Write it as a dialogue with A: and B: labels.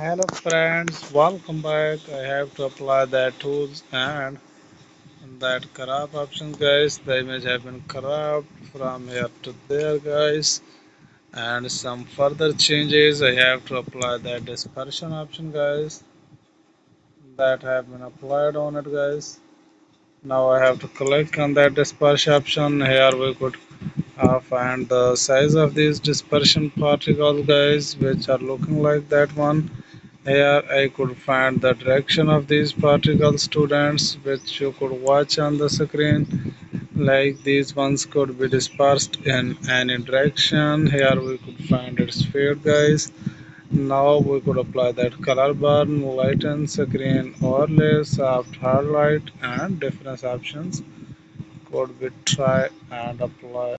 A: Hello friends, welcome back. I have to apply that tools and that corrupt option guys. The image have been corrupt from here to there guys. And some further changes I have to apply that dispersion option guys that have been applied on it guys. Now I have to click on that dispersion option. Here we could find the size of these dispersion particles guys which are looking like that one. Here I could find the direction of these particle students which you could watch on the screen. Like these ones could be dispersed in any direction. Here we could find its field guys. Now we could apply that color burn, lighten, screen overlay, soft highlight and different options could be try and apply